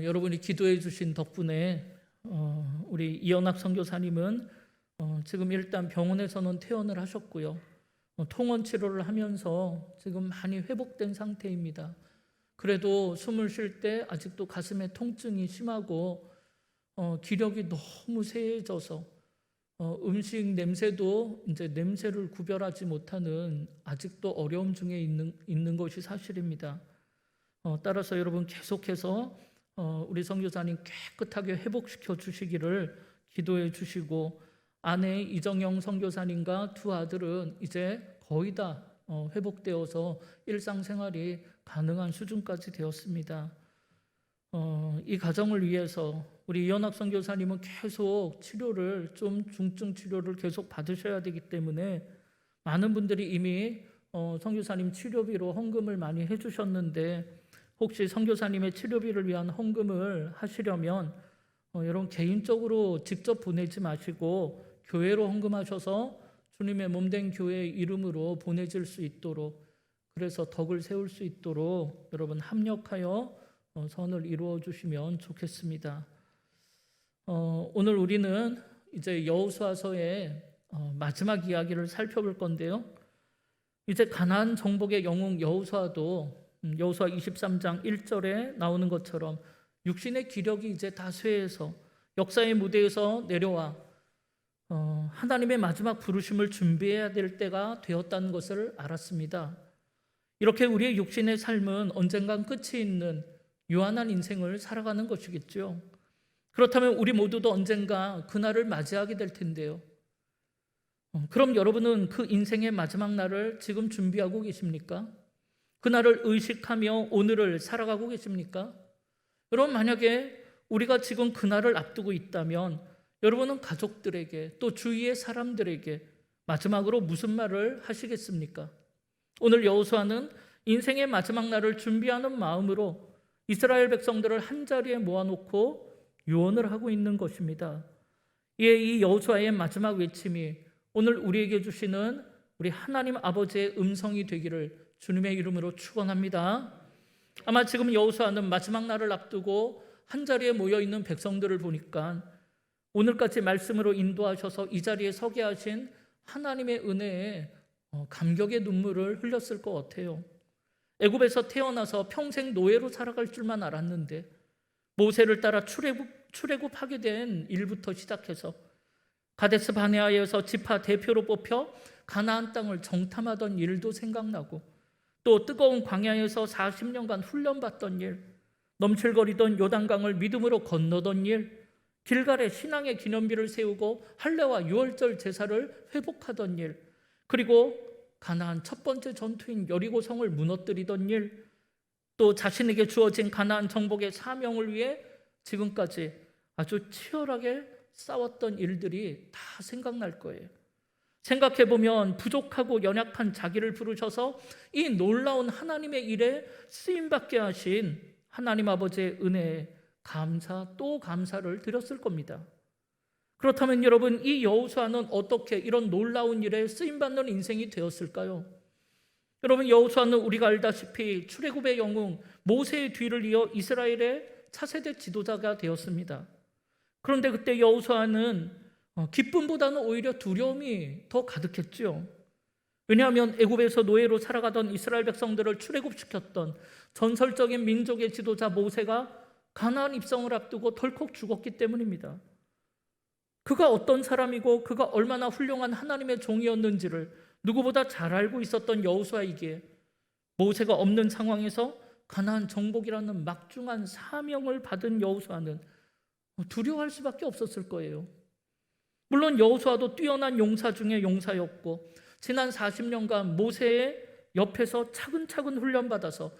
여러분이 기도해 주신 덕분에 우리 이연학 선교사님은 지금 일단 병원에서는 퇴원을 하셨고요. 통원 치료를 하면서 지금 많이 회복된 상태입니다. 그래도 숨을 쉴 때 아직도 가슴에 통증이 심하고 기력이 너무 쇠해져서 음식 냄새도 이제 냄새를 구별하지 못하는 아직도 어려움 중에 있는 것이 사실입니다. 따라서 여러분 계속해서 우리 선교사님 깨끗하게 회복시켜 주시기를 기도해 주시고, 아내 이정영 선교사님과 두 아들은 이제 거의 다 회복되어서 일상생활이 가능한 수준까지 되었습니다. 이 가정을 위해서 우리 이연학 선교사님은 계속 치료를 중증 치료를 계속 받으셔야 되기 때문에 많은 분들이 이미 선교사님 치료비로 헌금을 많이 해주셨는데, 혹시 선교사님의 치료비를 위한 헌금을 하시려면 여러분 개인적으로 직접 보내지 마시고 교회로 헌금하셔서 주님의 몸된 교회의 이름으로 보내질 수 있도록, 그래서 덕을 세울 수 있도록 여러분 합력하여 선을 이루어 주시면 좋겠습니다. 오늘 우리는 이제 여호수아서의 마지막 이야기를 살펴볼 건데요. 이제 가나안 정복의 영웅 여호수아도 여호수아 23장 1절에 나오는 것처럼 육신의 기력이 이제 다 쇠해서 역사의 무대에서 내려와 하나님의 마지막 부르심을 준비해야 될 때가 되었다는 것을 알았습니다. 이렇게 우리의 육신의 삶은 언젠간 끝이 있는 유한한 인생을 살아가는 것이겠죠. 그렇다면 우리 모두도 언젠가 그날을 맞이하게 될 텐데요. 그럼 여러분은 그 인생의 마지막 날을 지금 준비하고 계십니까? 그날을 의식하며 오늘을 살아가고 계십니까? 여러분, 만약에 우리가 지금 그날을 앞두고 있다면 여러분은 가족들에게 또 주위의 사람들에게 마지막으로 무슨 말을 하시겠습니까? 오늘 여호수아는 인생의 마지막 날을 준비하는 마음으로 이스라엘 백성들을 한자리에 모아놓고 유언을 하고 있는 것입니다. 이에 이 여호수아의 마지막 외침이 오늘 우리에게 주시는 우리 하나님 아버지의 음성이 되기를 주님의 이름으로 축원합니다. 아마 지금 여호수아는 마지막 날을 앞두고 한자리에 모여있는 백성들을 보니까 오늘까지 말씀으로 인도하셔서 이 자리에 서게 하신 하나님의 은혜에 감격의 눈물을 흘렸을 것 같아요. 애굽에서 태어나서 평생 노예로 살아갈 줄만 알았는데 모세를 따라 출애굽하게 된 일부터 시작해서 가데스 바네아에서 지파 대표로 뽑혀 가나안 땅을 정탐하던 일도 생각나고, 또 뜨거운 광야에서 40년간 훈련받던 일, 넘칠거리던 요단강을 믿음으로 건너던 일, 길갈에 신앙의 기념비를 세우고 할례와 유월절 제사를 회복하던 일, 그리고 가나안 첫 번째 전투인 여리고성을 무너뜨리던 일, 또 자신에게 주어진 가나안 정복의 사명을 위해 지금까지 아주 치열하게 싸웠던 일들이 다 생각날 거예요. 생각해보면 부족하고 연약한 자기를 부르셔서 이 놀라운 하나님의 일에 쓰임받게 하신 하나님 아버지의 은혜에 감사 또 감사를 드렸을 겁니다. 그렇다면 여러분, 이 여호수아는 어떻게 이런 놀라운 일에 쓰임받는 인생이 되었을까요? 여러분, 여호수아는 우리가 알다시피 출애굽의 영웅 모세의 뒤를 이어 이스라엘의 차세대 지도자가 되었습니다. 그런데 그때 여호수아는 기쁨보다는 오히려 두려움이 더 가득했죠. 왜냐하면 애굽에서 노예로 살아가던 이스라엘 백성들을 출애굽시켰던 전설적인 민족의 지도자 모세가 가나안 입성을 앞두고 덜컥 죽었기 때문입니다. 그가 어떤 사람이고 그가 얼마나 훌륭한 하나님의 종이었는지를 누구보다 잘 알고 있었던 여호수아에게 모세가 없는 상황에서 가나안 정복이라는 막중한 사명을 받은 여호수아는 두려워할 수밖에 없었을 거예요. 물론 여호수아도 뛰어난 용사 중에 용사였고 지난 40년간 모세의 옆에서 차근차근 훈련받아서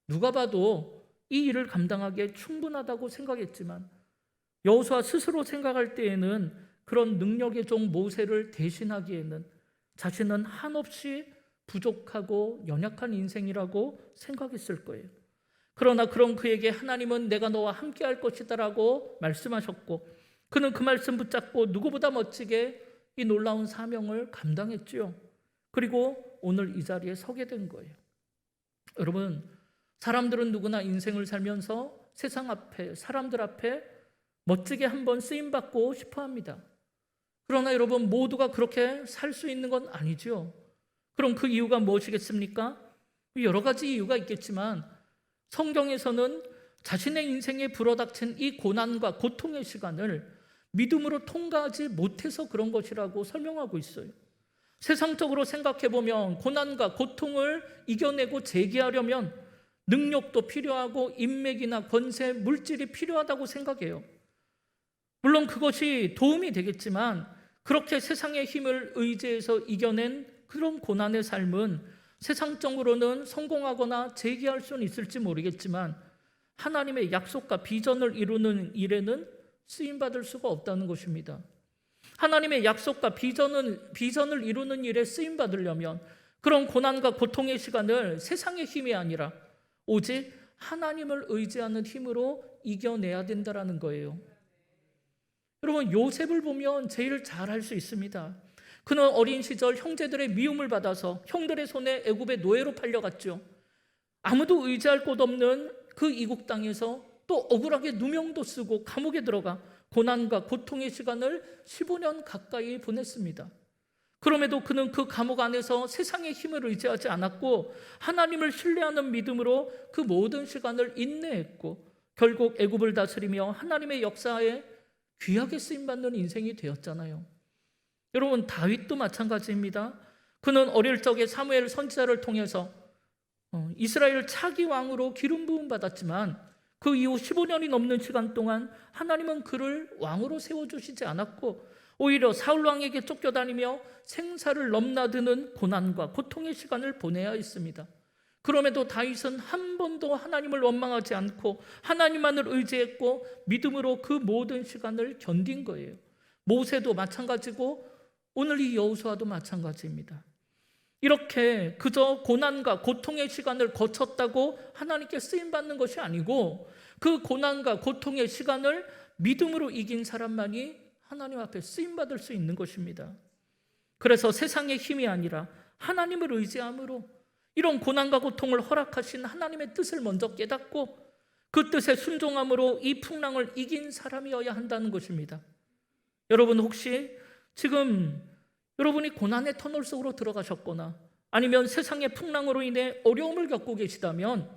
누가 봐도 이 일을 감당하기에 충분하다고 생각했지만, 여호수아 스스로 생각할 때에는 그런 능력의 종 모세를 대신하기에는 자신은 한없이 부족하고 연약한 인생이라고 생각했을 거예요. 그러나 그런 그에게 하나님은 내가 너와 함께 할 것이다 라고 말씀하셨고, 그는 그 말씀 붙잡고 누구보다 멋지게 이 놀라운 사명을 감당했지요. 그리고 오늘 이 자리에 서게 된 거예요. 여러분, 사람들은 누구나 인생을 살면서 세상 앞에, 사람들 앞에 멋지게 한번 쓰임받고 싶어 합니다. 그러나 여러분, 모두가 그렇게 살 수 있는 건 아니죠. 그럼 그 이유가 무엇이겠습니까? 여러 가지 이유가 있겠지만 성경에서는 자신의 인생에 불어닥친 이 고난과 고통의 시간을 믿음으로 통과하지 못해서 그런 것이라고 설명하고 있어요. 세상적으로 생각해보면 고난과 고통을 이겨내고 재기하려면 능력도 필요하고 인맥이나 권세, 물질이 필요하다고 생각해요. 물론 그것이 도움이 되겠지만 그렇게 세상의 힘을 의지해서 이겨낸 그런 고난의 삶은 세상적으로는 성공하거나 재기할 수는 있을지 모르겠지만 하나님의 약속과 비전을 이루는 일에는 쓰임받을 수가 없다는 것입니다. 하나님의 약속과 비전을 이루는 일에 쓰임받으려면 그런 고난과 고통의 시간을 세상의 힘이 아니라 오직 하나님을 의지하는 힘으로 이겨내야 된다는 거예요. 여러분, 요셉을 보면 제일 잘할 수 있습니다. 그는 어린 시절 형제들의 미움을 받아서 형들의 손에 애굽의 노예로 팔려갔죠. 아무도 의지할 곳 없는 그 이국 땅에서 또 억울하게 누명도 쓰고 감옥에 들어가 고난과 고통의 시간을 15년 가까이 보냈습니다. 그럼에도 그는 그 감옥 안에서 세상의 힘을 의지하지 않았고 하나님을 신뢰하는 믿음으로 그 모든 시간을 인내했고 결국 애굽을 다스리며 하나님의 역사에 귀하게 쓰임받는 인생이 되었잖아요. 여러분, 다윗도 마찬가지입니다. 그는 어릴 적에 사무엘 선지자를 통해서 이스라엘 차기 왕으로 기름 부음 받았지만 그 이후 15년이 넘는 시간 동안 하나님은 그를 왕으로 세워주시지 않았고 오히려 사울 왕에게 쫓겨다니며 생사를 넘나드는 고난과 고통의 시간을 보내야 했습니다. 그럼에도 다윗은 한 번도 하나님을 원망하지 않고 하나님만을 의지했고 믿음으로 그 모든 시간을 견딘 거예요. 모세도 마찬가지고 오늘 이 여호수아도 마찬가지입니다. 이렇게 그저 고난과 고통의 시간을 거쳤다고 하나님께 쓰임받는 것이 아니고 그 고난과 고통의 시간을 믿음으로 이긴 사람만이 하나님 앞에 쓰임받을 수 있는 것입니다. 그래서 세상의 힘이 아니라 하나님을 의지함으로 이런 고난과 고통을 허락하신 하나님의 뜻을 먼저 깨닫고 그 뜻에 순종함으로 이 풍랑을 이긴 사람이어야 한다는 것입니다. 여러분, 혹시 지금 여러분이 고난의 터널 속으로 들어가셨거나 아니면 세상의 풍랑으로 인해 어려움을 겪고 계시다면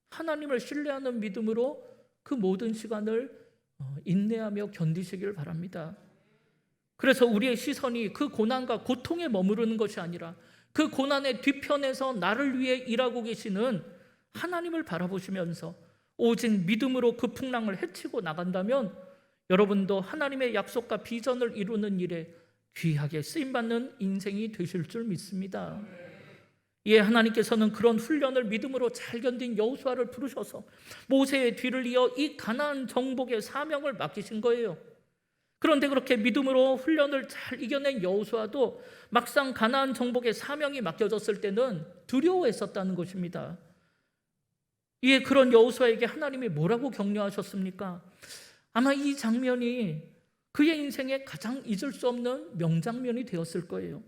하나님을 신뢰하는 믿음으로 그 모든 시간을 인내하며 견디시길 바랍니다. 그래서 우리의 시선이 그 고난과 고통에 머무르는 것이 아니라 그 고난의 뒤편에서 나를 위해 일하고 계시는 하나님을 바라보시면서 오직 믿음으로 그 풍랑을 헤치고 나간다면 여러분도 하나님의 약속과 비전을 이루는 일에 귀하게 쓰임받는 인생이 되실 줄 믿습니다. 예, 하나님께서는 그런 훈련을 믿음으로 잘 견딘 여호수아를 부르셔서 모세의 뒤를 이어 이 가나안 정복의 사명을 맡기신 거예요. 그런데 그렇게 믿음으로 훈련을 잘 이겨낸 여호수아도 막상 가나안 정복의 사명이 맡겨졌을 때는 두려워했었다는 것입니다. 이에 그런 여호수아에게 하나님이 뭐라고 격려하셨습니까? 아마 이 장면이 그의 인생에 가장 잊을 수 없는 명장면이 되었을 거예요.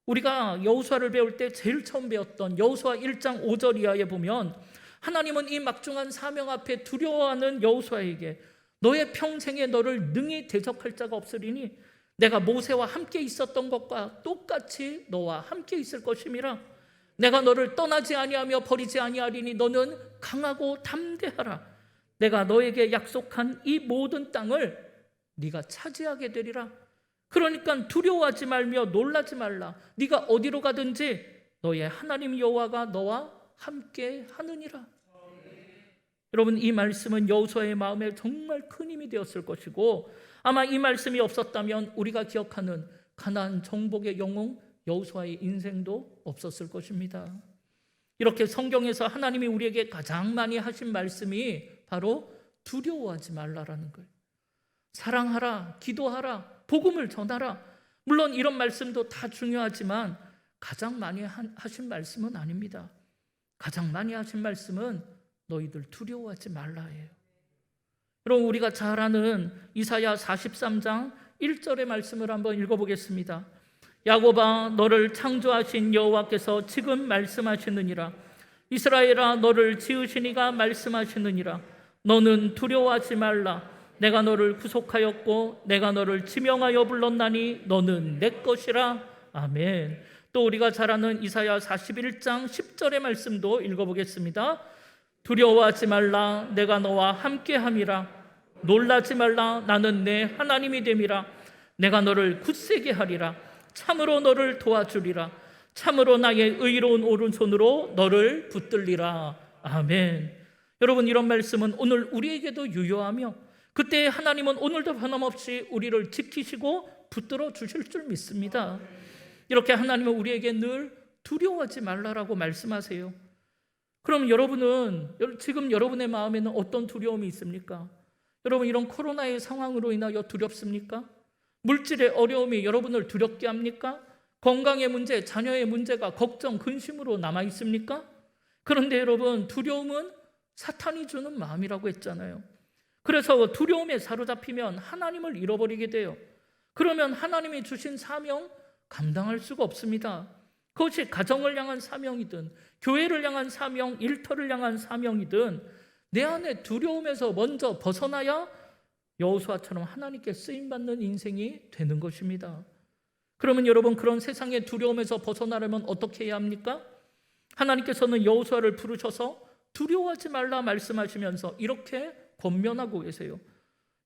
우리가 여호수아를 배울 때 제일 처음 배웠던 여호수아 1장 5절 이하에 보면 하나님은 이 막중한 사명 앞에 두려워하는 여호수아에게 너의 평생에 너를 능히 대적할 자가 없으리니 내가 모세와 함께 있었던 것과 똑같이 너와 함께 있을 것임이라. 내가 너를 떠나지 아니하며 버리지 아니하리니 너는 강하고 담대하라. 내가 너에게 약속한 이 모든 땅을 네가 차지하게 되리라. 그러니까 두려워하지 말며 놀라지 말라. 네가 어디로 가든지 너의 하나님 여호와가 너와 함께 하느니라. 여러분, 이 말씀은 여호수아의 마음에 정말 큰 힘이 되었을 것이고 아마 이 말씀이 없었다면 우리가 기억하는 가나안 정복의 영웅 여호수아의 인생도 없었을 것입니다. 이렇게 성경에서 하나님이 우리에게 가장 많이 하신 말씀이 바로 두려워하지 말라라는 거예요. 사랑하라, 기도하라, 복음을 전하라. 물론 이런 말씀도 다 중요하지만 가장 많이 하신 말씀은 아닙니다. 가장 많이 하신 말씀은 너희들 두려워하지 말라예요. 여러분, 우리가 잘 아는 이사야 43장 1절의 말씀을 한번 읽어보겠습니다. 야곱아, 너를 창조하신 여호와께서 지금 말씀하시느니라. 이스라엘아, 너를 지으신 이가 말씀하시느니라. 너는 두려워하지 말라. 내가 너를 구속하였고 내가 너를 지명하여 불렀나니 너는 내 것이라. 아멘. 또 우리가 잘 아는 이사야 41장 10절의 말씀도 읽어보겠습니다. 두려워하지 말라. 내가 너와 함께함이라. 놀라지 말라. 나는 내 하나님이 됨이라. 내가 너를 굳세게 하리라. 참으로 너를 도와주리라. 참으로 나의 의로운 오른손으로 너를 붙들리라. 아멘. 여러분, 이런 말씀은 오늘 우리에게도 유효하며 그때 하나님은 오늘도 변함없이 우리를 지키시고 붙들어 주실 줄 믿습니다. 이렇게 하나님은 우리에게 늘 두려워하지 말라라고 말씀하세요. 그럼 여러분은 지금 여러분의 마음에는 어떤 두려움이 있습니까? 여러분, 이런 코로나의 상황으로 인하여 두렵습니까? 물질의 어려움이 여러분을 두렵게 합니까? 건강의 문제, 자녀의 문제가 걱정, 근심으로 남아 있습니까? 그런데 여러분, 두려움은 사탄이 주는 마음이라고 했잖아요. 그래서 두려움에 사로잡히면 하나님을 잃어버리게 돼요. 그러면 하나님이 주신 사명 감당할 수가 없습니다. 그것이 가정을 향한 사명이든 교회를 향한 사명, 일터를 향한 사명이든 내 안에 두려움에서 먼저 벗어나야 여호수아처럼 하나님께 쓰임받는 인생이 되는 것입니다. 그러면 여러분, 그런 세상의 두려움에서 벗어나려면 어떻게 해야 합니까? 하나님께서는 여호수아를 부르셔서 두려워하지 말라 말씀하시면서 이렇게 권면하고 계세요.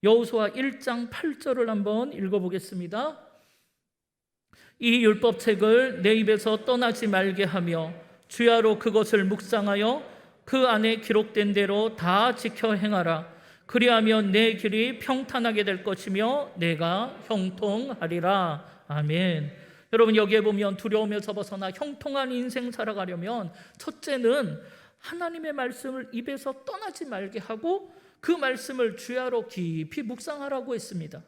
여호수아 1장 8절을 한번 읽어보겠습니다. 이 율법책을 내 입에서 떠나지 말게 하며 주야로 그것을 묵상하여 그 안에 기록된 대로 다 지켜 행하라. 그리하면 내 길이 평탄하게 될 것이며 내가 형통하리라. 아멘. 여러분, 여기에 보면 두려움에서 벗어나 형통한 인생 살아가려면 첫째는 하나님의 말씀을 입에서 떠나지 말게 하고 그 말씀을 주야로 깊이 묵상하라고 했습니다.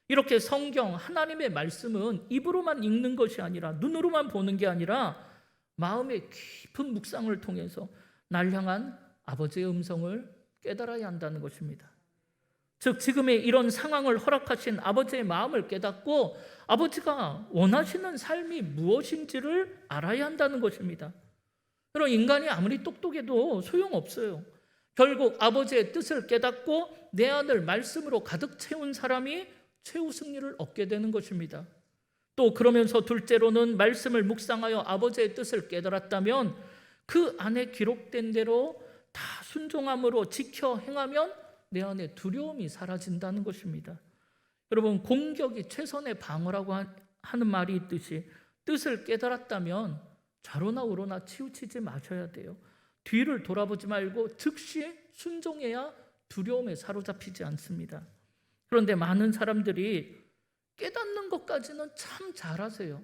이렇게 성경, 하나님의 말씀은 입으로만 읽는 것이 아니라 눈으로만 보는 게 아니라 마음의 깊은 묵상을 통해서 날 향한 아버지의 음성을 깨달아야 한다는 것입니다. 즉, 지금의 이런 상황을 허락하신 아버지의 마음을 깨닫고 아버지가 원하시는 삶이 무엇인지를 알아야 한다는 것입니다. 여러분, 인간이 아무리 똑똑해도 소용없어요. 결국 아버지의 뜻을 깨닫고 내 안을 말씀으로 가득 채운 사람이 최후 승리를 얻게 되는 것입니다. 또 그러면서 둘째로는 말씀을 묵상하여 아버지의 뜻을 깨달았다면 그 안에 기록된 대로 다 순종함으로 지켜 행하면 내 안에 두려움이 사라진다는 것입니다. 여러분, 공격이 최선의 방어라고 하는 말이 있듯이 뜻을 깨달았다면 좌로나 우로나 치우치지 마셔야 돼요. 뒤를 돌아보지 말고 즉시 순종해야 두려움에 사로잡히지 않습니다. 그런데 많은 사람들이 깨닫는 것까지는 참 잘하세요.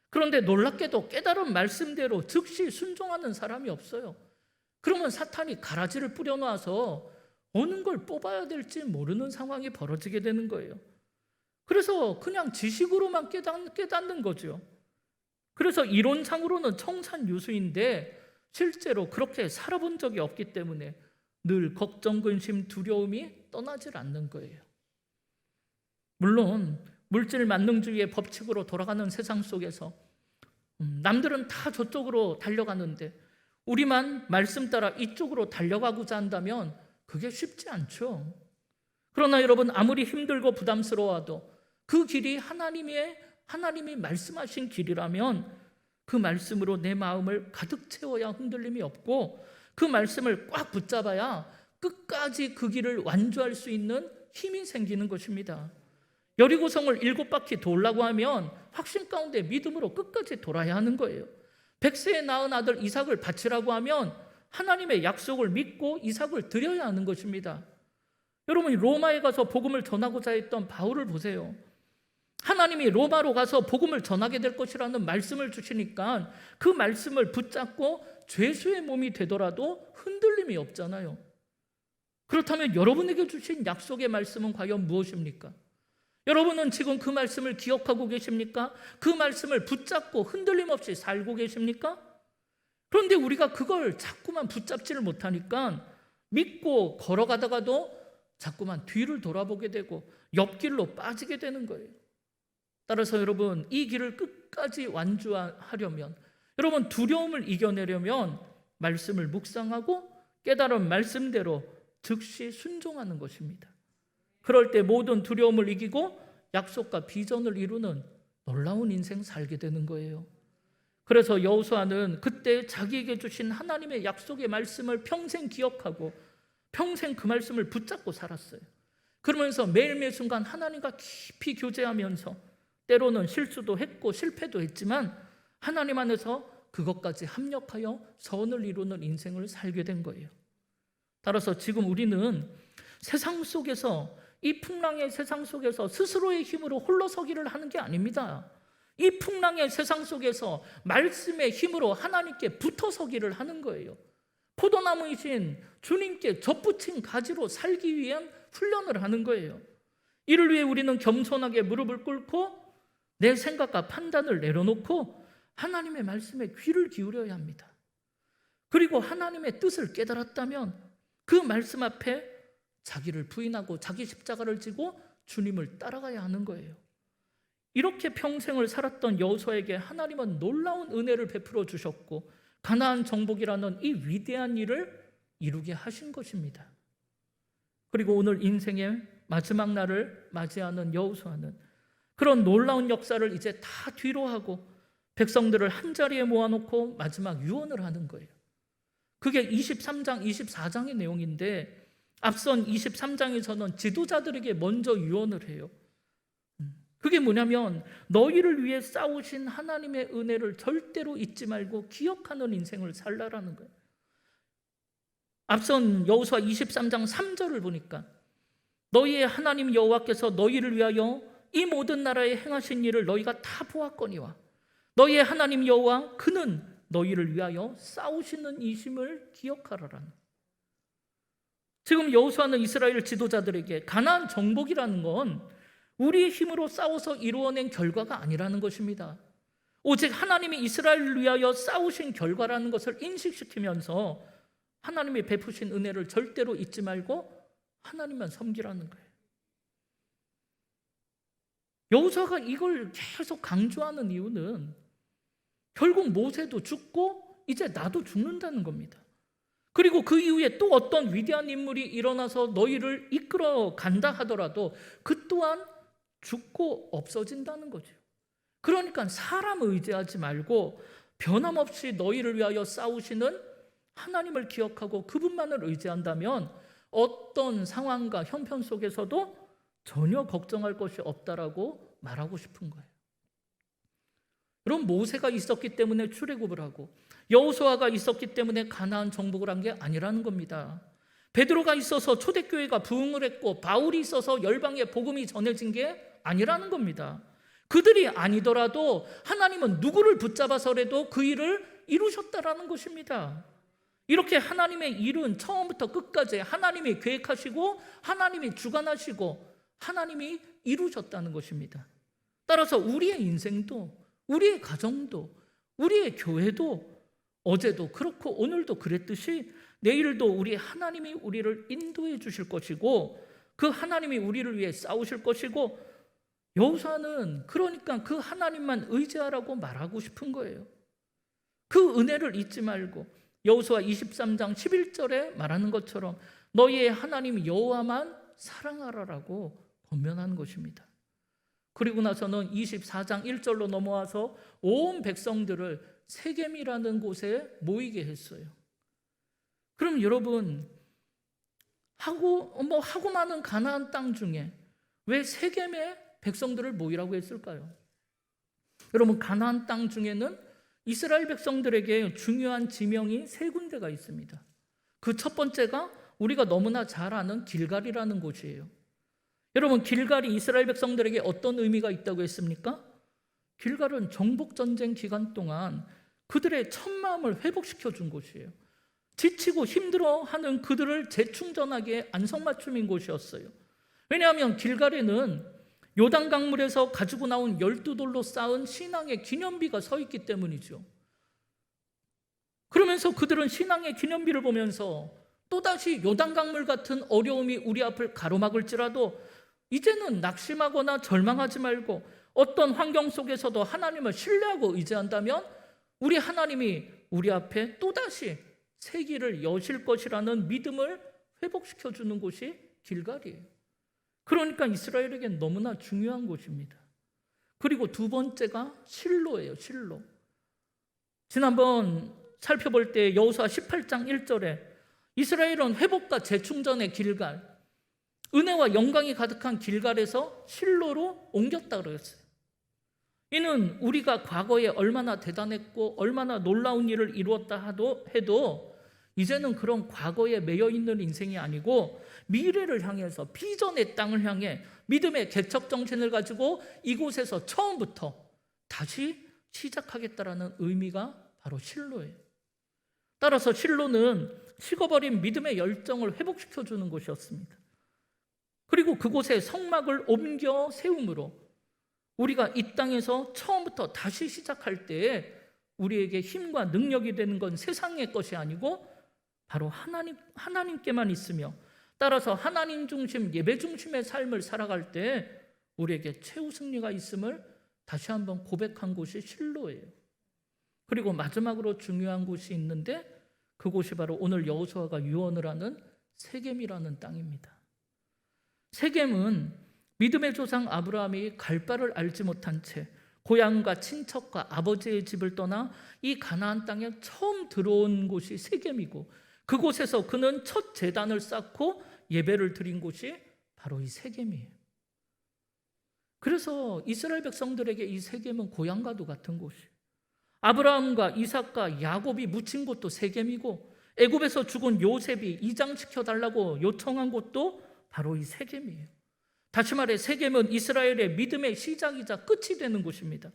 그런데 놀랍게도 깨달은 말씀대로 즉시 순종하는 사람이 없어요. 그러면 사탄이 가라지를 뿌려놔서 어느 걸 뽑아야 될지 모르는 상황이 벌어지게 되는 거예요. 그래서 그냥 지식으로만 깨닫는 거죠. 그래서 이론상으로는 청산유수인데 실제로 그렇게 살아본 적이 없기 때문에 늘 걱정, 근심, 두려움이 떠나질 않는 거예요. 물론 물질 만능주의의 법칙으로 돌아가는 세상 속에서 남들은 다 저쪽으로 달려가는데 우리만 말씀 따라 이쪽으로 달려가고자 한다면 그게 쉽지 않죠. 그러나 여러분, 아무리 힘들고 부담스러워도 그 길이 하나님이 말씀하신 길이라면 그 말씀으로 내 마음을 가득 채워야 흔들림이 없고 그 말씀을 꽉 붙잡아야 끝까지 그 길을 완주할 수 있는 힘이 생기는 것입니다. 여리고성을 7바퀴 돌라고 하면 확신 가운데 믿음으로 끝까지 돌아야 하는 거예요. 100세에 낳은 아들 이삭을 바치라고 하면 하나님의 약속을 믿고 이삭을 드려야 하는 것입니다. 여러분이 로마에 가서 복음을 전하고자 했던 바울을 보세요. 하나님이 로마로 가서 복음을 전하게 될 것이라는 말씀을 주시니까 그 말씀을 붙잡고 죄수의 몸이 되더라도 흔들림이 없잖아요. 그렇다면 여러분에게 주신 약속의 말씀은 과연 무엇입니까? 여러분은 지금 그 말씀을 기억하고 계십니까? 그 말씀을 붙잡고 흔들림 없이 살고 계십니까? 그런데 우리가 그걸 자꾸만 붙잡지를 못하니까 믿고 걸어가다가도 자꾸만 뒤를 돌아보게 되고 옆길로 빠지게 되는 거예요. 따라서 여러분, 이 길을 끝까지 완주하려면, 여러분 두려움을 이겨내려면 말씀을 묵상하고 깨달은 말씀대로 즉시 순종하는 것입니다. 그럴 때 모든 두려움을 이기고 약속과 비전을 이루는 놀라운 인생 살게 되는 거예요. 그래서 여호수아는 그때 자기에게 주신 하나님의 약속의 말씀을 평생 기억하고 평생 그 말씀을 붙잡고 살았어요. 그러면서 매일매일 순간 하나님과 깊이 교제하면서 때로는 실수도 했고 실패도 했지만 하나님 안에서 그것까지 합력하여 선을 이루는 인생을 살게 된 거예요. 따라서 지금 우리는 세상 속에서, 이 풍랑의 세상 속에서 스스로의 힘으로 홀로서기를 하는 게 아닙니다. 이 풍랑의 세상 속에서 말씀의 힘으로 하나님께 붙어서기를 하는 거예요. 포도나무이신 주님께 접붙인 가지로 살기 위한 훈련을 하는 거예요. 이를 위해 우리는 겸손하게 무릎을 꿇고 내 생각과 판단을 내려놓고 하나님의 말씀에 귀를 기울여야 합니다. 그리고 하나님의 뜻을 깨달았다면 그 말씀 앞에 자기를 부인하고 자기 십자가를 지고 주님을 따라가야 하는 거예요. 이렇게 평생을 살았던 여호수아에게 하나님은 놀라운 은혜를 베풀어 주셨고 가나안 정복이라는 이 위대한 일을 이루게 하신 것입니다. 그리고 오늘 인생의 마지막 날을 맞이하는 여호수아는 그런 놀라운 역사를 이제 다 뒤로 하고 백성들을 한자리에 모아놓고 마지막 유언을 하는 거예요. 그게 23장, 24장의 내용인데 앞선 23장에서는 지도자들에게 먼저 유언을 해요. 그게 뭐냐면 너희를 위해 싸우신 하나님의 은혜를 절대로 잊지 말고 기억하는 인생을 살라라는 거예요. 앞선 여호수아 23장 3절을 보니까 너희의 하나님 여호와께서 너희를 위하여 이 모든 나라에 행하신 일을 너희가 다 보았거니와 너희의 하나님 여호와 그는 너희를 위하여 싸우시는 이심을 기억하라라는. 지금 여호수아는 이스라엘 지도자들에게 가나안 정복이라는 건 우리의 힘으로 싸워서 이루어낸 결과가 아니라는 것입니다. 오직 하나님이 이스라엘을 위하여 싸우신 결과라는 것을 인식시키면서 하나님이 베푸신 은혜를 절대로 잊지 말고 하나님만 섬기라는 거예요. 여호수아가 이걸 계속 강조하는 이유는 결국 모세도 죽고 이제 나도 죽는다는 겁니다. 그리고 그 이후에 또 어떤 위대한 인물이 일어나서 너희를 이끌어 간다 하더라도 그 또한 죽고 없어진다는 거죠. 그러니까 사람 의지하지 말고 변함없이 너희를 위하여 싸우시는 하나님을 기억하고 그분만을 의지한다면 어떤 상황과 형편 속에서도 전혀 걱정할 것이 없다라고 말하고 싶은 거예요. 그럼 모세가 있었기 때문에 출애굽을 하고 여호수아가 있었기 때문에 가나안 정복을 한 게 아니라는 겁니다. 베드로가 있어서 초대교회가 부흥을 했고 바울이 있어서 열방에 복음이 전해진 게 아니라는 겁니다. 그들이 아니더라도 하나님은 누구를 붙잡아서라도 그 일을 이루셨다라는 것입니다. 이렇게 하나님의 일은 처음부터 끝까지 하나님이 계획하시고 하나님이 주관하시고 하나님이 이루셨다는 것입니다. 따라서 우리의 인생도 우리의 가정도 우리의 교회도 어제도 그렇고 오늘도 그랬듯이 내일도 우리 하나님이 우리를 인도해 주실 것이고 그 하나님이 우리를 위해 싸우실 것이고 여호수아는 그러니까 그 하나님만 의지하라고 말하고 싶은 거예요. 그 은혜를 잊지 말고 여호수아 23장 11절에 말하는 것처럼 너희의 하나님 여호와만 사랑하라라고 권면하는 것입니다. 그리고 나서는 24장 1절로 넘어와서 온 백성들을 세겜이라는 곳에 모이게 했어요. 그럼 여러분 하고 많은 가나안 땅 중에 왜 세겜에 백성들을 모이라고 했을까요? 여러분 가나안 땅 중에는 이스라엘 백성들에게 중요한 지명이 세 군데가 있습니다. 그 첫 번째가 우리가 너무나 잘 아는 길갈이라는 곳이에요. 여러분 길갈이 이스라엘 백성들에게 어떤 의미가 있다고 했습니까? 길갈은 정복전쟁 기간 동안 그들의 첫마음을 회복시켜 준 곳이에요. 지치고 힘들어하는 그들을 재충전하기에 안성맞춤인 곳이었어요. 왜냐하면 길갈에는 요단강물에서 가지고 나온 12돌로 쌓은 신앙의 기념비가 서 있기 때문이죠. 그러면서 그들은 신앙의 기념비를 보면서 또다시 요단강물 같은 어려움이 우리 앞을 가로막을지라도 이제는 낙심하거나 절망하지 말고 어떤 환경 속에서도 하나님을 신뢰하고 의지한다면 우리 하나님이 우리 앞에 또다시 새 길을 여실 것이라는 믿음을 회복시켜 주는 곳이 길갈이에요. 그러니까 이스라엘에겐 너무나 중요한 곳입니다. 그리고 두 번째가 실로예요. 실로. 지난번 살펴볼 때 여호수아 18장 1절에 이스라엘은 회복과 재충전의 길갈, 은혜와 영광이 가득한 길갈에서 실로로 옮겼다 그랬어요. 이는 우리가 과거에 얼마나 대단했고 얼마나 놀라운 일을 이루었다 해도 이제는 그런 과거에 매여 있는 인생이 아니고 미래를 향해서 비전의 땅을 향해 믿음의 개척 정신을 가지고 이곳에서 처음부터 다시 시작하겠다라는 의미가 바로 실로예요. 따라서 실로는 식어버린 믿음의 열정을 회복시켜 주는 곳이었습니다. 그리고 그곳에 성막을 옮겨 세움으로 우리가 이 땅에서 처음부터 다시 시작할 때에 우리에게 힘과 능력이 되는 건 세상의 것이 아니고 바로 하나님께만 있으며, 따라서 하나님 중심, 예배 중심의 삶을 살아갈 때 우리에게 최후 승리가 있음을 다시 한번 고백한 곳이 실로예요. 그리고 마지막으로 중요한 곳이 있는데 그곳이 바로 오늘 여호수아가 유언을 하는 세겜이라는 땅입니다. 세겜은 믿음의 조상 아브라함이 갈 바를 알지 못한 채 고향과 친척과 아버지의 집을 떠나 이 가나안 땅에 처음 들어온 곳이 세겜이고, 그곳에서 그는 첫 제단을 쌓고 예배를 드린 곳이 바로 이 세겜이에요. 그래서 이스라엘 백성들에게 이 세겜은 고향과도 같은 곳이에요. 아브라함과 이삭과 야곱이 묻힌 곳도 세겜이고, 애굽에서 죽은 요셉이 이장시켜 달라고 요청한 곳도 바로 이 세겜이에요. 다시 말해 세겜은 이스라엘의 믿음의 시작이자 끝이 되는 곳입니다.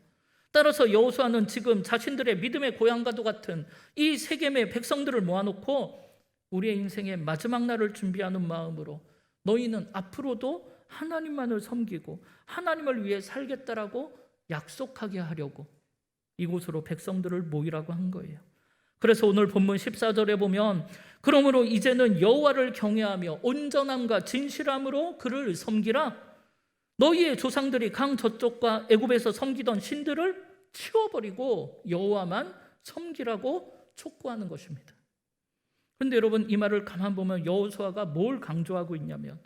따라서 여호수아는 지금 자신들의 믿음의 고향과도 같은 이 세겜의 백성들을 모아놓고 우리의 인생의 마지막 날을 준비하는 마음으로 너희는 앞으로도 하나님만을 섬기고 하나님을 위해 살겠다라고 약속하게 하려고 이곳으로 백성들을 모이라고 한 거예요. 그래서 오늘 본문 14절에 보면 그러므로 이제는 여호와를 경외하며 온전함과 진실함으로 그를 섬기라. 너희의 조상들이 강 저쪽과 애굽에서 섬기던 신들을 치워버리고 여호와만 섬기라고 촉구하는 것입니다. 그런데 여러분, 이 말을 가만 보면 여호수아가 뭘 강조하고 있냐면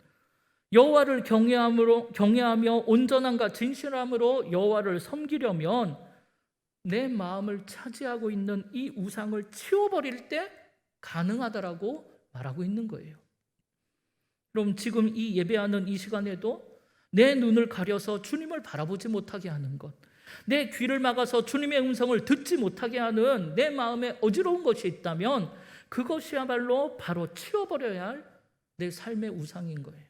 여호와를 경외하며 온전함과 진실함으로 여호와를 섬기려면 내 마음을 차지하고 있는 이 우상을 치워버릴 때 가능하다라고 말하고 있는 거예요. 그럼 지금 이 예배하는 이 시간에도 내 눈을 가려서 주님을 바라보지 못하게 하는 것, 내 귀를 막아서 주님의 음성을 듣지 못하게 하는 내 마음에 어지러운 것이 있다면 그것이야말로 바로 치워버려야 할 내 삶의 우상인 거예요.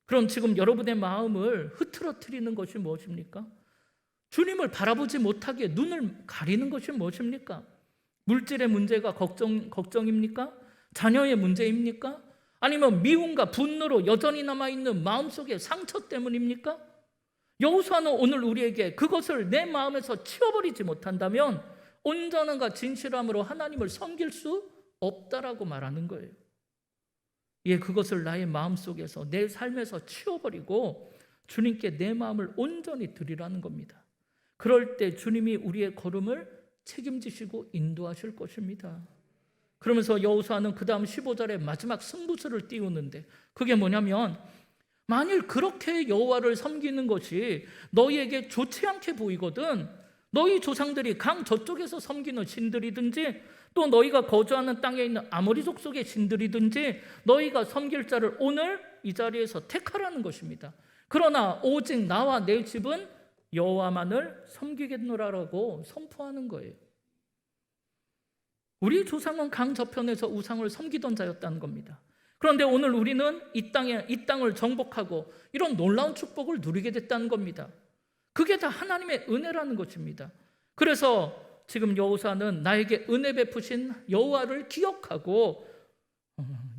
그럼 지금 여러분의 마음을 흐트러뜨리는 것이 무엇입니까? 주님을 바라보지 못하게 눈을 가리는 것이 무엇입니까? 물질의 문제가 걱정입니까? 자녀의 문제입니까? 아니면 미움과 분노로 여전히 남아있는 마음속의 상처 때문입니까? 여호수아는 오늘 우리에게 그것을 내 마음에서 치워버리지 못한다면 온전함과 진실함으로 하나님을 섬길 수 없다라고 말하는 거예요. 예, 그것을 나의 마음속에서 내 삶에서 치워버리고 주님께 내 마음을 온전히 드리라는 겁니다. 그럴 때 주님이 우리의 걸음을 책임지시고 인도하실 것입니다. 그러면서 여호수아는 그 다음 15절에 마지막 승부수를 띄우는데 그게 뭐냐면 만일 그렇게 여호와를 섬기는 것이 너희에게 좋지 않게 보이거든 너희 조상들이 강 저쪽에서 섬기는 신들이든지 또 너희가 거주하는 땅에 있는 아모리 족속의 신들이든지 너희가 섬길 자를 오늘 이 자리에서 택하라는 것입니다. 그러나 오직 나와 내 집은 여호와만을 섬기겠노라라고 선포하는 거예요. 우리 조상은 강 저편에서 우상을 섬기던 자였다는 겁니다. 그런데 오늘 우리는 이 땅을 정복하고 이런 놀라운 축복을 누리게 됐다는 겁니다. 그게 다 하나님의 은혜라는 것입니다. 그래서 지금 여호수아는 나에게 은혜 베푸신 여호와를 기억하고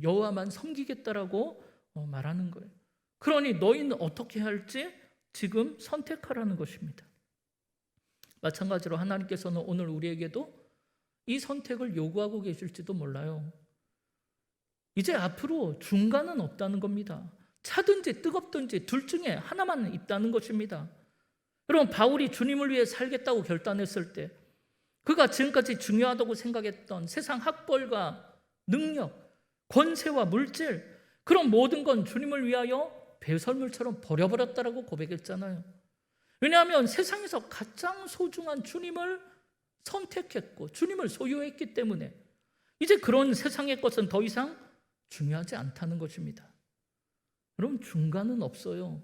여호와만 섬기겠다라고 말하는 거예요. 그러니 너희는 어떻게 할지 지금 선택하라는 것입니다. 마찬가지로 하나님께서는 오늘 우리에게도 이 선택을 요구하고 계실지도 몰라요. 이제 앞으로 중간은 없다는 겁니다. 차든지 뜨겁든지 둘 중에 하나만 있다는 것입니다. 여러분, 바울이 주님을 위해 살겠다고 결단했을 때 그가 지금까지 중요하다고 생각했던 세상 학벌과 능력, 권세와 물질, 그런 모든 건 주님을 위하여 배설물처럼 버려버렸다라고 고백했잖아요. 왜냐하면 세상에서 가장 소중한 주님을 선택했고 주님을 소유했기 때문에 이제 그런 세상의 것은 더 이상 중요하지 않다는 것입니다. 여러분, 중간은 없어요.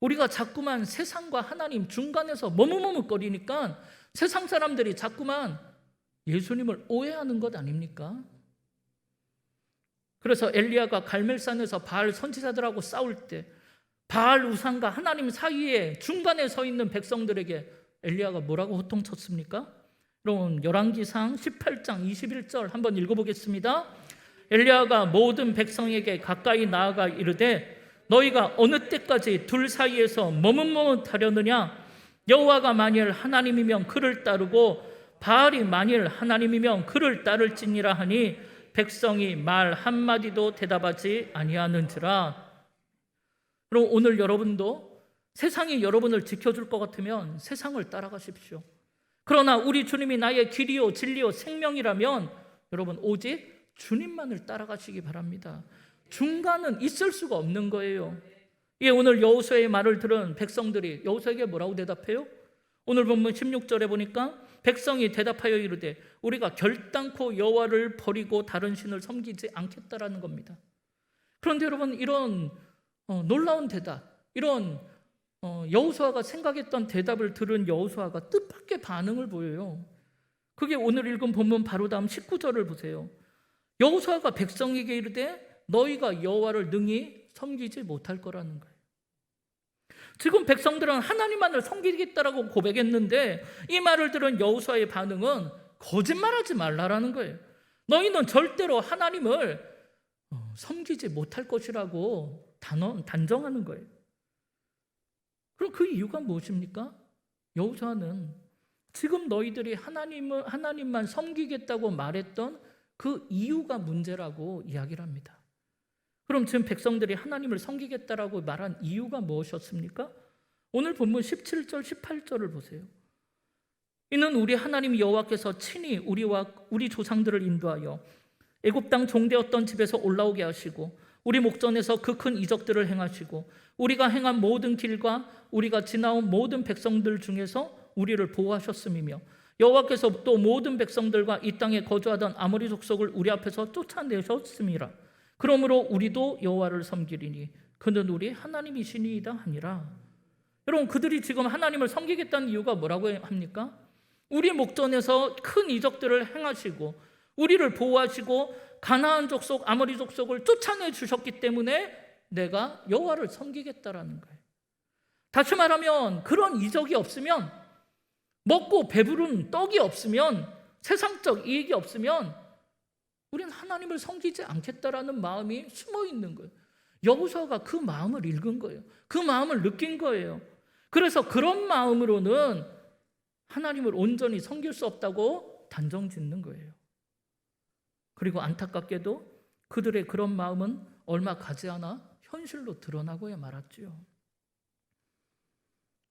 우리가 자꾸만 세상과 하나님 중간에서 머뭇머뭇거리니까 세상 사람들이 자꾸만 예수님을 오해하는 것 아닙니까? 그래서 엘리야가 갈멜산에서 바알 선지자들하고 싸울 때 바알 우상과 하나님 사이에 중간에 서 있는 백성들에게 엘리야가 뭐라고 호통쳤습니까? 여러분, 열왕기상 18장 21절 한번 읽어보겠습니다. 엘리야가 모든 백성에게 가까이 나아가 이르되 너희가 어느 때까지 둘 사이에서 머뭇머뭇하려느냐? 여호와가 만일 하나님이면 그를 따르고 바알이 만일 하나님이면 그를 따를지니라 하니 백성이 말 한마디도 대답하지 아니하는지라. 그럼 오늘 여러분도 세상이 여러분을 지켜줄 것 같으면 세상을 따라가십시오. 그러나 우리 주님이 나의 길이요 진리요 생명이라면 여러분 오직 주님만을 따라가시기 바랍니다. 중간은 있을 수가 없는 거예요. 예, 오늘 여호수아의 말을 들은 백성들이 여호수아에게 뭐라고 대답해요? 오늘 본문 16절에 보니까 백성이 대답하여 이르되 우리가 결단코 여호와를 버리고 다른 신을 섬기지 않겠다라는 겁니다. 그런데 여러분, 이런 놀라운 대답, 이런 여호수아가 생각했던 대답을 들은 여호수아가 뜻밖의 반응을 보여요. 그게 오늘 읽은 본문 바로 다음 19절을 보세요. 여호수아가 백성에게 이르되 너희가 여호와를 능히 섬기지 못할 거라는 거예요. 지금 백성들은 하나님만을 섬기겠다라고 고백했는데 이 말을 들은 여호수아의 반응은 거짓말하지 말라라는 거예요. 너희는 절대로 하나님을 섬기지 못할 것이라고 단정하는 거예요. 그럼 그 이유가 무엇입니까? 여호수아는 지금 너희들이 하나님만 섬기겠다고 말했던 그 이유가 문제라고 이야기를 합니다. 그럼 지금 백성들이 하나님을 섬기겠다라고 말한 이유가 무엇이었습니까? 오늘 본문 17절 18절을 보세요. 이는 우리 하나님 여호와께서 친히 우리와 우리 조상들을 인도하여 애굽 땅 종되었던 집에서 올라오게 하시고 우리 목전에서 그 큰 이적들을 행하시고 우리가 행한 모든 길과 우리가 지나온 모든 백성들 중에서 우리를 보호하셨음이며 여호와께서 또 모든 백성들과 이 땅에 거주하던 아모리 족속을 우리 앞에서 쫓아내셨음이라. 그러므로 우리도 여호와를 섬기리니 그는 우리 하나님이시니이다 하니라. 여러분, 그들이 지금 하나님을 섬기겠다는 이유가 뭐라고 합니까? 우리 목전에서 큰 이적들을 행하시고 우리를 보호하시고 가나안 족속 아모리 족속을 쫓아내 주셨기 때문에 내가 여호와를 섬기겠다라는 거예요. 다시 말하면 그런 이적이 없으면, 먹고 배부른 떡이 없으면, 세상적 이익이 없으면 우리는 하나님을 섬기지 않겠다라는 마음이 숨어 있는 거예요. 여호수아가 그 마음을 읽은 거예요. 그 마음을 느낀 거예요. 그래서 그런 마음으로는 하나님을 온전히 섬길 수 없다고 단정 짓는 거예요. 그리고 안타깝게도 그들의 그런 마음은 얼마 가지 않아 현실로 드러나고야 말았지요.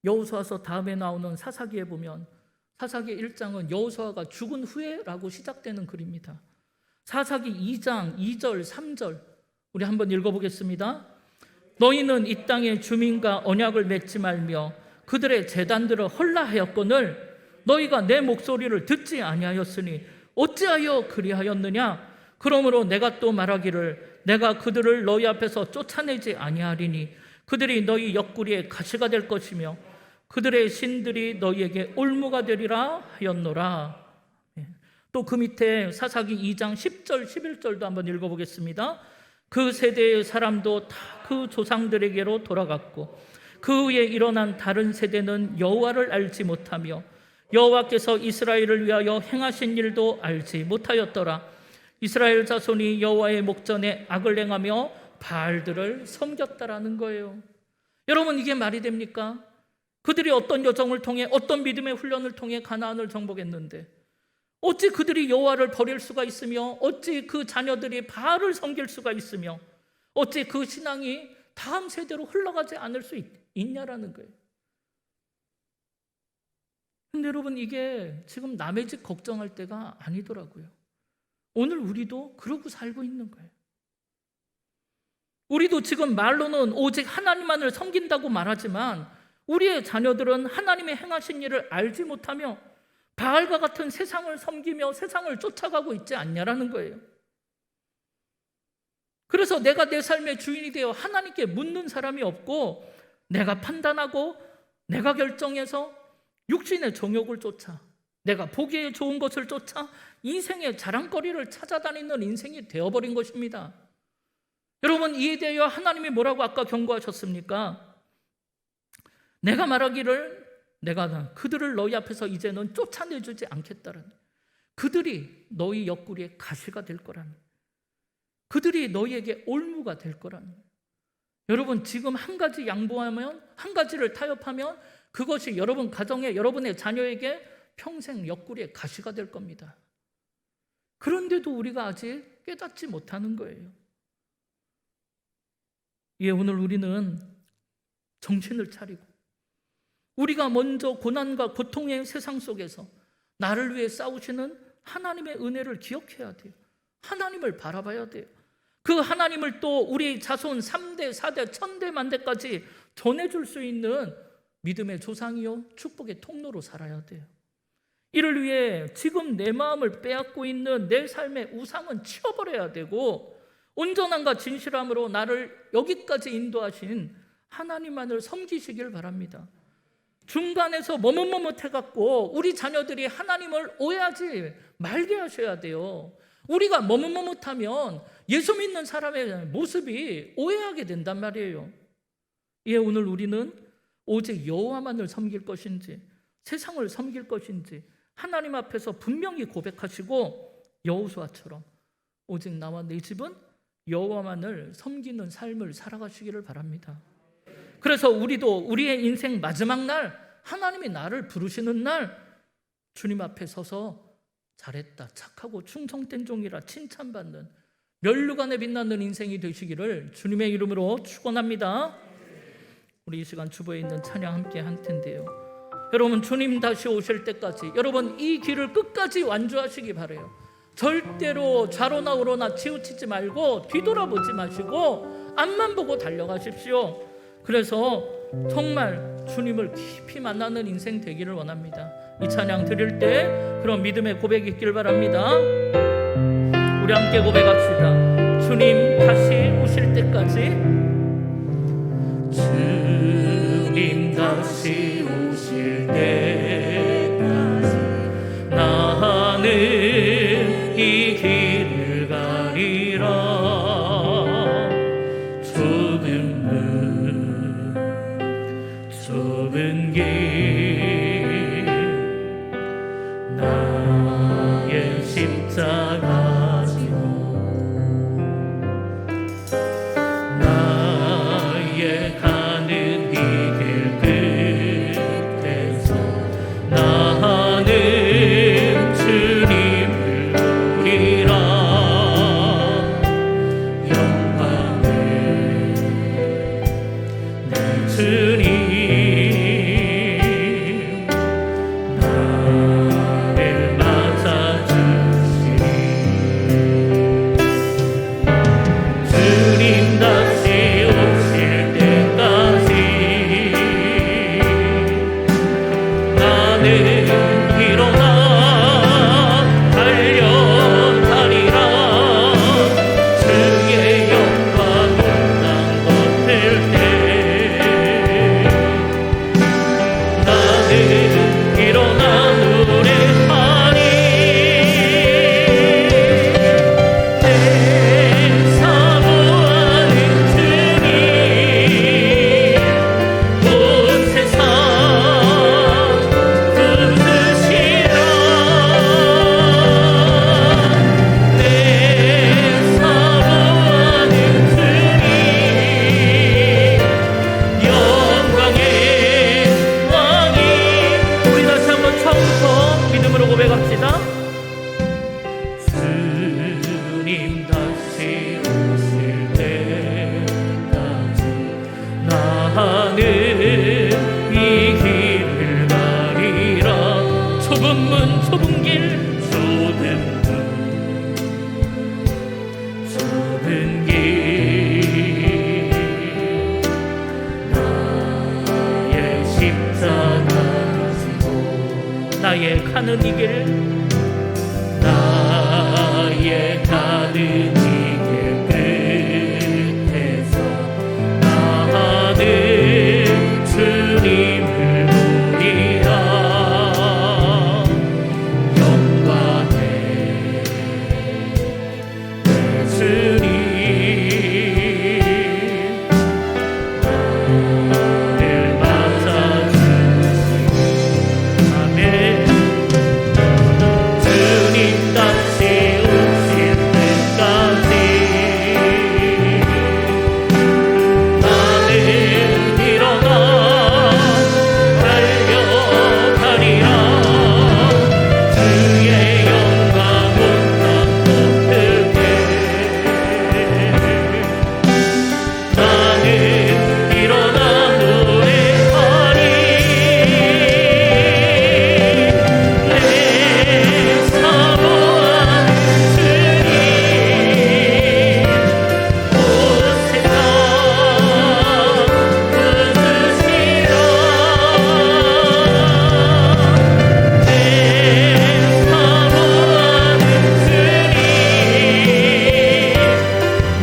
여호수아서 다음에 나오는 사사기에 보면 사사기 1장은 여호수아가 죽은 후에라고 시작되는 글입니다. 사사기 2장 2절 3절 우리 한번 읽어보겠습니다. 너희는 이 땅의 주민과 언약을 맺지 말며 그들의 제단들을 헐라하였거늘 너희가 내 목소리를 듣지 아니하였으니 어찌하여 그리하였느냐? 그러므로 내가 또 말하기를 내가 그들을 너희 앞에서 쫓아내지 아니하리니 그들이 너희 옆구리에 가시가 될 것이며 그들의 신들이 너희에게 올무가 되리라 하였노라. 또 그 밑에 사사기 2장 10절 11절도 한번 읽어보겠습니다. 그 세대의 사람도 다 그 조상들에게로 돌아갔고 그 후에 일어난 다른 세대는 여호와를 알지 못하며 여호와께서 이스라엘을 위하여 행하신 일도 알지 못하였더라. 이스라엘 자손이 여호와의 목전에 악을 행하며 바알들을 섬겼다라는 거예요. 여러분, 이게 말이 됩니까? 그들이 어떤 여정을 통해 어떤 믿음의 훈련을 통해 가나안을 정복했는데 어찌 그들이 여호와를 버릴 수가 있으며 어찌 그 자녀들이 바알을 섬길 수가 있으며 어찌 그 신앙이 다음 세대로 흘러가지 않을 수 있냐라는 거예요. 근데 여러분, 이게 지금 남의 집 걱정할 때가 아니더라고요. 오늘 우리도 그러고 살고 있는 거예요. 우리도 지금 말로는 오직 하나님만을 섬긴다고 말하지만 우리의 자녀들은 하나님의 행하신 일을 알지 못하며 바알과 같은 세상을 섬기며 세상을 쫓아가고 있지 않냐라는 거예요. 그래서 내가 내 삶의 주인이 되어 하나님께 묻는 사람이 없고 내가 판단하고 내가 결정해서 육신의 정욕을 쫓아 내가 보기에 좋은 것을 쫓아 인생의 자랑거리를 찾아다니는 인생이 되어버린 것입니다. 여러분, 이에 대하여 하나님이 뭐라고 아까 경고하셨습니까? 내가 말하기를 내가 그들을 너희 앞에서 이제는 쫓아내주지 않겠다라는, 그들이 너희 옆구리에 가시가 될 거라는, 그들이 너희에게 올무가 될 거라는. 여러분, 지금 한 가지 양보하면, 한 가지를 타협하면 그것이 여러분 가정에, 여러분의 자녀에게 평생 옆구리에 가시가 될 겁니다. 그런데도 우리가 아직 깨닫지 못하는 거예요. 예, 오늘 우리는 정신을 차리고 우리가 먼저 고난과 고통의 세상 속에서 나를 위해 싸우시는 하나님의 은혜를 기억해야 돼요. 하나님을 바라봐야 돼요. 그 하나님을 또 우리 자손 3대, 4대, 1000대, 만대까지 전해줄 수 있는 믿음의 조상이요 축복의 통로로 살아야 돼요. 이를 위해 지금 내 마음을 빼앗고 있는 내 삶의 우상은 치워버려야 되고 온전함과 진실함으로 나를 여기까지 인도하신 하나님만을 섬기시길 바랍니다. 중간에서 머뭇머뭇해갖고 우리 자녀들이 하나님을 오해하지 말게 하셔야 돼요. 우리가 머뭇머뭇하면 예수 믿는 사람의 모습이 오해하게 된단 말이에요. 예, 오늘 우리는 오직 여호와만을 섬길 것인지 세상을 섬길 것인지 하나님 앞에서 분명히 고백하시고 여호수아처럼 오직 나와 내 집은 여호와만을 섬기는 삶을 살아가시기를 바랍니다. 그래서 우리도 우리의 인생 마지막 날, 하나님이 나를 부르시는 날 주님 앞에 서서 잘했다, 착하고 충성된 종이라 칭찬받는 면류관에 빛나는 인생이 되시기를 주님의 이름으로 축원합니다. 우리 이 시간 주보에 있는 찬양 함께 할 텐데요, 여러분, 주님 다시 오실 때까지 여러분 이 길을 끝까지 완주하시기 바라요. 절대로 좌로나 우로나 치우치지 말고 뒤돌아보지 마시고 앞만 보고 달려가십시오. 그래서 정말 주님을 깊이 만나는 인생 되기를 원합니다. 이 찬양 드릴 때 그런 믿음의 고백이 있길 바랍니다. 우리 함께 고백합시다. 주님 다시 오실 때까지, 주님 다시 오실 때까지 나는 이 길을 가리라. 좁은 길 나의 십자가 지고 나의 가는 이 길 끝에서 나는 주님을 부리라. 영광을 내 주님 주의 영광 온땅 덮을 때 나의 가는 이 길, 나의 가는 이 길 끝에서 나는 주님을 보리라. 영광의 내 주님, 나를 맞아주시고 아멘. 주님 다시 오실 때까지 나는 일어나 달려가리라. 주의 영광 온 땅 돋게 나는 일어나 노래하리. 내 사모하는 주님, 온 세상 부으시라. 내 사모하는 주님,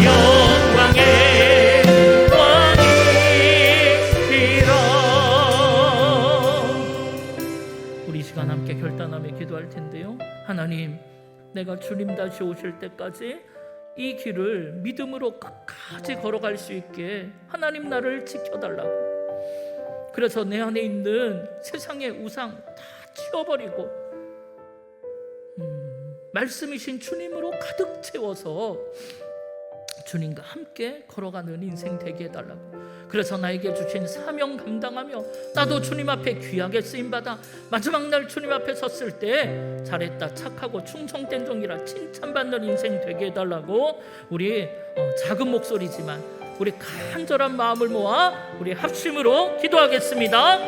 영광의 왕이시라. 우리 시간 함께 결단하며 기도할 텐데요. 하나님, 내가 주님 다시 오실 때까지 이 길을 믿음으로 끝까지 걸어갈 수 있게 하나님 나를 지켜달라고. 그래서 내 안에 있는 세상의 우상 다 치워버리고 말씀이신 주님으로 가득 채워서 주님과 함께 걸어가는 인생 되게 해달라고. 그래서 나에게 주신 사명 감당하며 나도 주님 앞에 귀하게 쓰임받아 마지막 날 주님 앞에 섰을 때 잘했다, 착하고 충성된 종이라 칭찬받는 인생 되게 해달라고. 우리 작은 목소리지만 우리 간절한 마음을 모아 우리 합심으로 기도하겠습니다.